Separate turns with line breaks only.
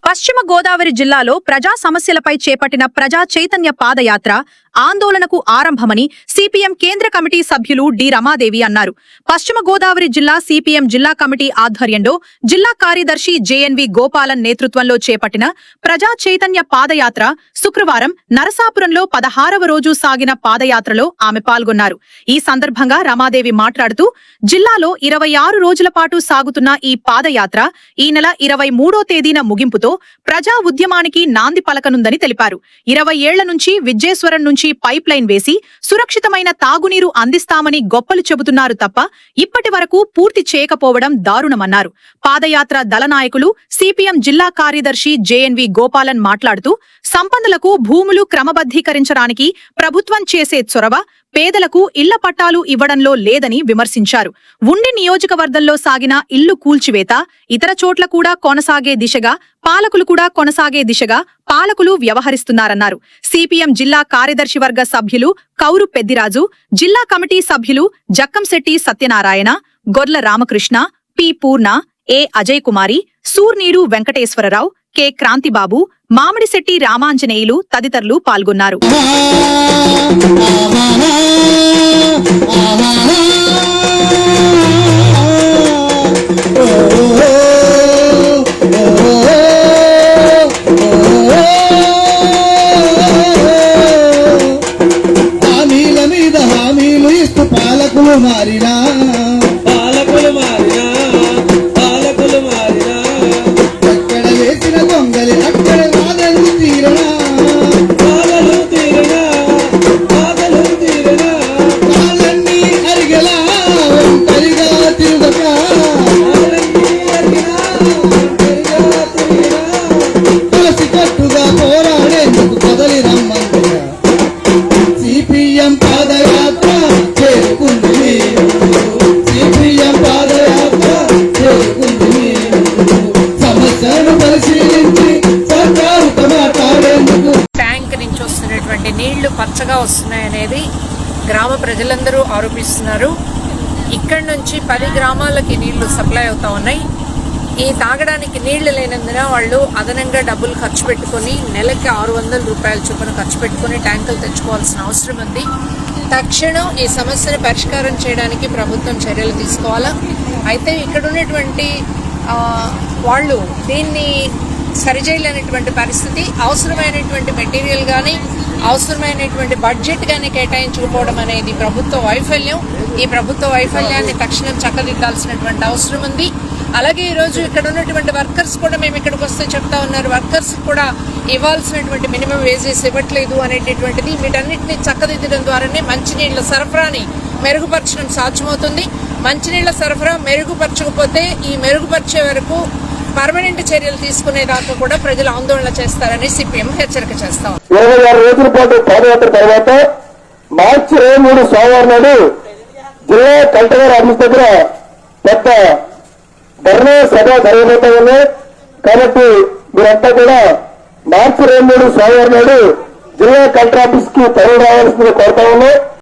పశ్చిమ గోదావరి జిల్లాలో ప్రజా సమస్యలపై చేపట్టిన ప్రజా చైతన్య పాదయాత్ర ఆందోళనకు ఆరంభమని సిపిఎం కేంద్ర కమిటీ సభ్యులు డి రమాదేవి అన్నారు. పశ్చిమ గోదావరి జిల్లా సిపిఎం జిల్లా కమిటీ ఆధ్వర్యంలో జిల్లా కార్యదర్శి జేఎన్వి గోపాలన్ నేతృత్వంలో చేపట్టిన ప్రజా చైతన్య పాదయాత్ర శుక్రవారం నరసాపురంలో 16వ రోజు సాగిన పాదయాత్రలో ఆమె పాల్గొన్నారు. ఈ సందర్భంగా రమాదేవి మాట్లాడుతూ జిల్లాలో 26 రోజుల పాటు సాగుతున్న ఈ పాదయాత్ర ఈ నెల 23వ తేదీన ముగింపుతో ప్రజా ఉద్యమానికి నాంది పలకనుందని తెలిపారు. 20 ఏళ్ల నుంచి విజేశ్వరం నుంచి పైప్ లైన్ వేసి సురక్షితమైన తాగునీరు అందిస్తామని గొప్పలు చెబుతున్నారు తప్ప ఇప్పటి వరకు పూర్తి చేయకపోవడం దారుణమన్నారు. పాదయాత్ర దళ నాయకులు సిపిఎం జిల్లా కార్యదర్శి జేఎన్వి గోపాలన్ మాట్లాడుతూ సంపన్నులకు భూములు క్రమబద్ధీకరించడానికి ప్రభుత్వం చేసే చొరవ పేదలకు ఇళ్ల పట్టాలు ఇవ్వడంలో లేదని విమర్శించారు. ఉండి నియోజకవర్గంలో సాగిన ఇల్లు కూల్చివేత ఇతర చోట్ల కూడా కొనసాగే దిశగా పాలకులు వ్యవహరిస్తున్నారన్నారు. సిపిఎం జిల్లా కార్యదర్శి వర్గ సభ్యులు కౌరు పెద్దిరాజు, జిల్లా కమిటీ సభ్యులు జక్కంశెట్టి సత్యనారాయణ, గొర్ల రామకృష్ణ, పి పూర్ణ, ఏ అజయ్ కుమారి, సూర్నీరు వెంకటేశ్వరరావు, కె క్రాంతిబాబు, మామిడిశెట్టి రామాంజనేయులు తదితరులు పాల్గొన్నారు.
పాలకులు మారినా ఎక్కడ వేసిన దొంగలి అక్కడ వాదలు తీరనా కాలన్నీ అరిగలా ఒంటరిగా తిరుగక తులసి కట్టుగా పోరాడేందుకు కదలి రమ్మంటున్నా సిపిఎం పాదయాత్ర
ట్యాంక్ నుంచి వస్తున్నటువంటి నీళ్లు పచ్చగా వస్తున్నాయనేది గ్రామ ప్రజలందరూ ఆరోపిస్తున్నారు. ఇక్కడి నుంచి 10 గ్రామాలకి నీళ్లు సప్లై అవుతా ఉన్నాయి. ఈ తాగడానికి నీళ్లు లేనందున వాళ్ళు అదనంగా డబ్బులు ఖర్చు పెట్టుకుని నెలకి 600 రూపాయల చొప్పున ఖర్చు పెట్టుకుని ట్యాంకులు తెచ్చుకోవాల్సిన అవసరం ఉంది. తక్షణం ఈ సమస్యను పరిష్కారం చేయడానికి ప్రభుత్వం చర్యలు తీసుకోవాలా. అయితే ఇక్కడ ఉన్నటువంటి వాళ్ళు దీన్ని సరిచేయలేనటువంటి పరిస్థితి, అవసరమైనటువంటి మెటీరియల్ కానీ అవసరమైనటువంటి బడ్జెట్ కానీ కేటాయించకపోవడం అనేది ప్రభుత్వ వైఫల్యం. ఈ ప్రభుత్వ వైఫల్యాన్ని తక్షణం చక్కదిద్దాల్సినటువంటి అవసరం ఉంది. అలాగే ఈరోజు ఇక్కడ ఉన్నటువంటి వర్కర్స్ కూడా మేము ఇక్కడికి వస్తే చెప్తా ఉన్నారు, వర్కర్స్ కూడా ఇవ్వాల్సినటువంటి మినిమం వేజెస్ ఇవ్వట్లేదు అనేటటువంటిది. వీటన్నిటిని చక్కదిద్దడం ద్వారానే మంచినీళ్ల సరఫరాని మెరుగుపరచడం సాధ్యమవుతుంది. మంచినీళ్ల సరఫరా మెరుగుపరచకపోతే ఈ మెరుగుపరిచే వరకు పర్మనెంట్ చర్యలు తీసుకునేదాకా కూడా ప్రజలు ఆందోళన చేస్తారని సిపిఎం హెచ్చరిక చేస్తాం.
26 రోజుల పాటు పాదయాత్ర తర్వాత మార్చి 23 సోమవారం నాడు జిల్లా కలెక్టర్ ఆఫీస్ దగ్గర పెద్ద ధర్నా సభ జరగబోతా ఉన్నాయి. కాబట్టి మీరంతా కూడా మార్చి 23 సోమవారం నాడు జిల్లా కలెక్టర్ ఆఫీస్ కి తరలి రావాల్సిందిగా కోరుతా ఉన్నాం.